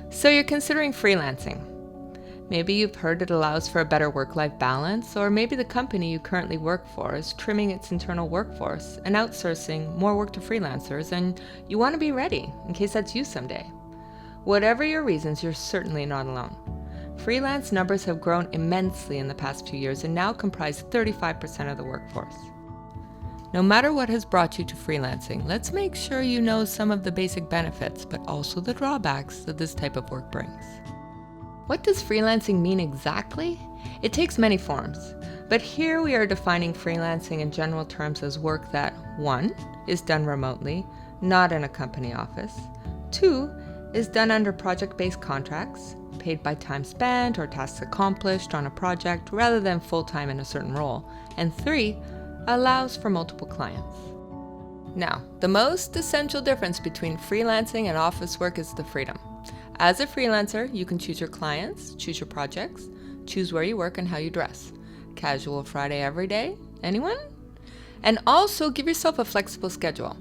So you're considering freelancing. Maybe you've heard it allows for a better work-life balance, or maybe the company you currently work for is trimming its internal workforce and outsourcing more work to freelancers, and you want to be ready in case that's you someday. Whatever your reasons, you're certainly not alone. Freelance numbers have grown immensely in the past few years and now comprise 35% of the workforce. No matter what has brought you to freelancing, let's make sure you know some of the basic benefits, but also the drawbacks that this type of work brings. What does freelancing mean exactly? It takes many forms, but here we are defining freelancing in general terms as work that 1. Is done remotely, not in a company office, 2. Is done under project-based contracts, paid by time spent or tasks accomplished on a project rather than full-time in a certain role, and 3. Allows for multiple clients. Now, the most essential difference between freelancing and office work is the freedom. As a freelancer, you can choose your clients, choose your projects, choose where you work and how you dress. Casual Friday every day? Anyone? And also give yourself a flexible schedule.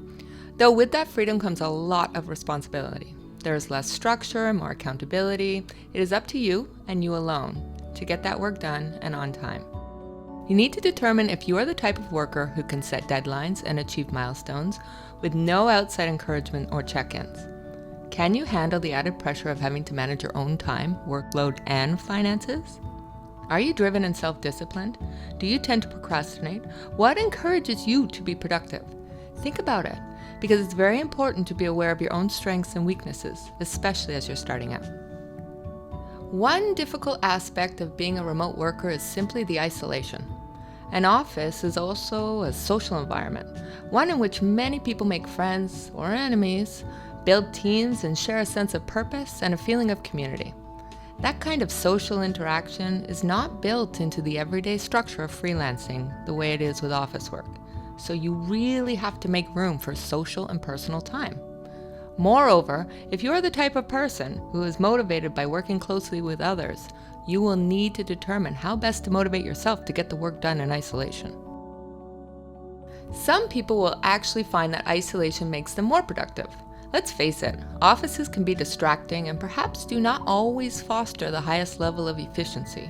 Though with that freedom comes a lot of responsibility. There is less structure, more accountability. It is up to you and you alone to get that work done and on time. You need to determine if you are the type of worker who can set deadlines and achieve milestones with no outside encouragement or check-ins. Can you handle the added pressure of having to manage your own time, workload, and finances? Are you driven and self-disciplined? Do you tend to procrastinate? What encourages you to be productive? Think about it, because it's very important to be aware of your own strengths and weaknesses, especially as you're starting out. One difficult aspect of being a remote worker is simply the isolation. An office is also a social environment, one in which many people make friends or enemies, build teams, and share a sense of purpose and a feeling of community. That kind of social interaction is not built into the everyday structure of freelancing the way it is with office work, so you really have to make room for social and personal time. Moreover, if you are the type of person who is motivated by working closely with others, you will need to determine how best to motivate yourself to get the work done in isolation. Some people will actually find that isolation makes them more productive. Let's face it, offices can be distracting and perhaps do not always foster the highest level of efficiency.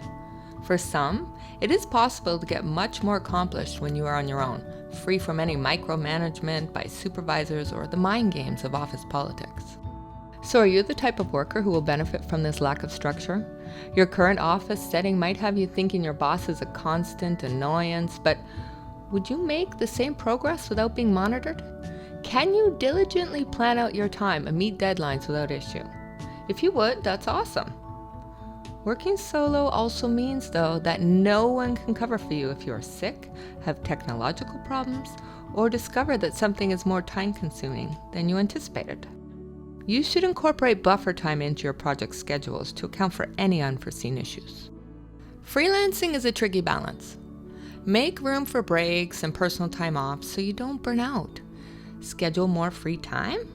For some, it is possible to get much more accomplished when you are on your own, free from any micromanagement by supervisors or the mind games of office politics. So are you the type of worker who will benefit from this lack of structure? Your current office setting might have you thinking your boss is a constant annoyance, but would you make the same progress without being monitored? Can you diligently plan out your time and meet deadlines without issue? If you would, that's awesome. Working solo also means, though, that no one can cover for you if you are sick, have technological problems, or discover that something is more time-consuming than you anticipated. You should incorporate buffer time into your project schedules to account for any unforeseen issues. Freelancing is a tricky balance. Make room for breaks and personal time off so you don't burn out. Schedule more free time?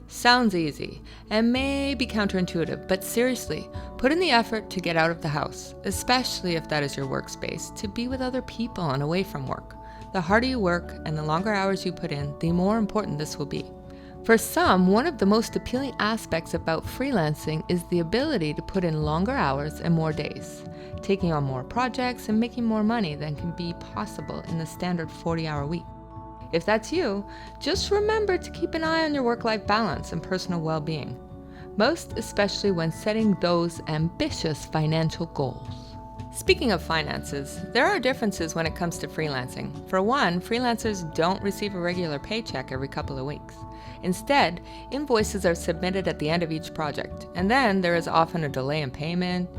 Sounds easy and may be counterintuitive, but seriously, put in the effort to get out of the house, especially if that is your workspace, to be with other people and away from work. The harder you work and the longer hours you put in, the more important this will be. For some, one of the most appealing aspects about freelancing is the ability to put in longer hours and more days, taking on more projects and making more money than can be possible in the standard 40-hour week. If that's you, just remember to keep an eye on your work-life balance and personal well-being, most especially when setting those ambitious financial goals. Speaking of finances, there are differences when it comes to freelancing. For one, freelancers don't receive a regular paycheck every couple of weeks. Instead, invoices are submitted at the end of each project, and then there is often a delay in payment,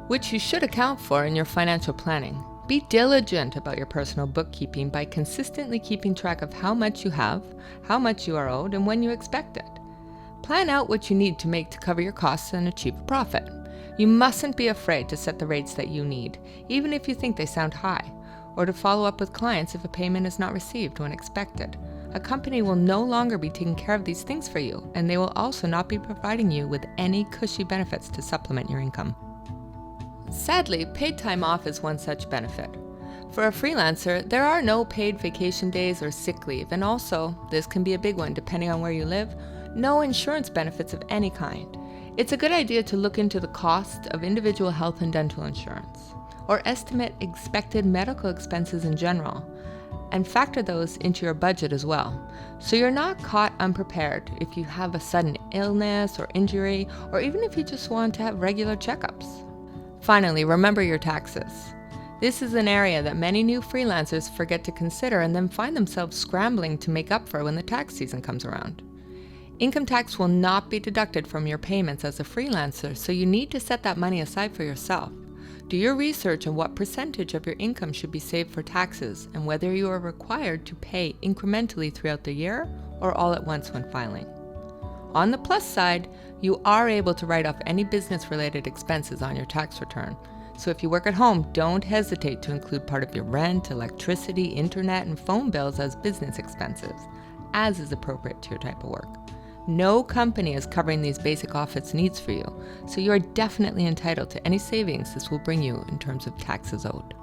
which you should account for in your financial planning. Be diligent about your personal bookkeeping by consistently keeping track of how much you have, how much you are owed, and when you expect it. Plan out what you need to make to cover your costs and achieve a profit. You mustn't be afraid to set the rates that you need, even if you think they sound high, or to follow up with clients if a payment is not received when expected. A company will no longer be taking care of these things for you, and they will also not be providing you with any cushy benefits to supplement your income. Sadly, paid time off is one such benefit. For a freelancer, there are no paid vacation days or sick leave, and also, this can be a big one depending on where you live, no insurance benefits of any kind. It's a good idea to look into the cost of individual health and dental insurance, or estimate expected medical expenses in general, and factor those into your budget as well, so you're not caught unprepared if you have a sudden illness or injury, or even if you just want to have regular checkups. Finally, remember your taxes. This is an area that many new freelancers forget to consider and then find themselves scrambling to make up for when the tax season comes around. Income tax will not be deducted from your payments as a freelancer, so you need to set that money aside for yourself. Do your research on what percentage of your income should be saved for taxes and whether you are required to pay incrementally throughout the year or all at once when filing. On the plus side, you are able to write off any business-related expenses on your tax return. So if you work at home, don't hesitate to include part of your rent, electricity, internet, and phone bills as business expenses, as is appropriate to your type of work. No company is covering these basic office needs for you, so you are definitely entitled to any savings this will bring you in terms of taxes owed.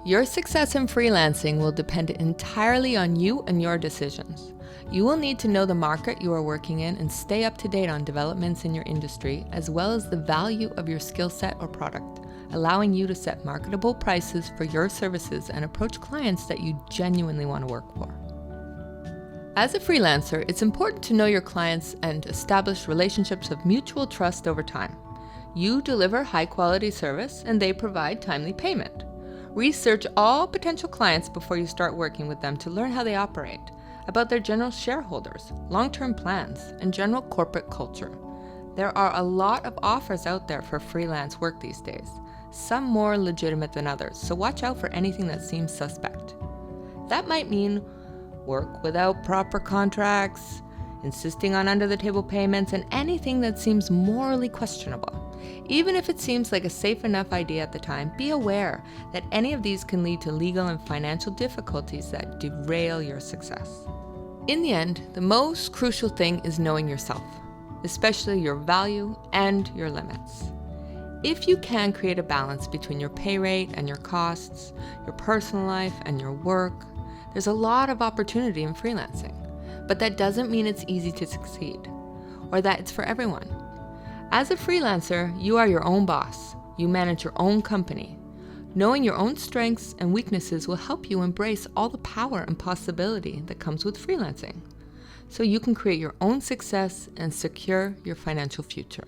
Your success in freelancing will depend entirely on you and your decisions. You will need to know the market you are working in and stay up to date on developments in your industry, as well as the value of your skill set or product, allowing you to set marketable prices for your services and approach clients that you genuinely want to work for. As a freelancer, it's important to know your clients and establish relationships of mutual trust over time. You deliver high-quality service and they provide timely payment. Research all potential clients before you start working with them to learn how they operate, about their general shareholders, long-term plans, and general corporate culture. There are a lot of offers out there for freelance work these days, some more legitimate than others, so watch out for anything that seems suspect. That might mean work without proper contracts, insisting on under-the-table payments, and anything that seems morally questionable. Even if it seems like a safe enough idea at the time, be aware that any of these can lead to legal and financial difficulties that derail your success. In the end, the most crucial thing is knowing yourself, especially your value and your limits. If you can create a balance between your pay rate and your costs, your personal life and your work, there's a lot of opportunity in freelancing, but that doesn't mean it's easy to succeed, or that it's for everyone. As a freelancer, you are your own boss. You manage your own company. Knowing your own strengths and weaknesses will help you embrace all the power and possibility that comes with freelancing, so you can create your own success and secure your financial future.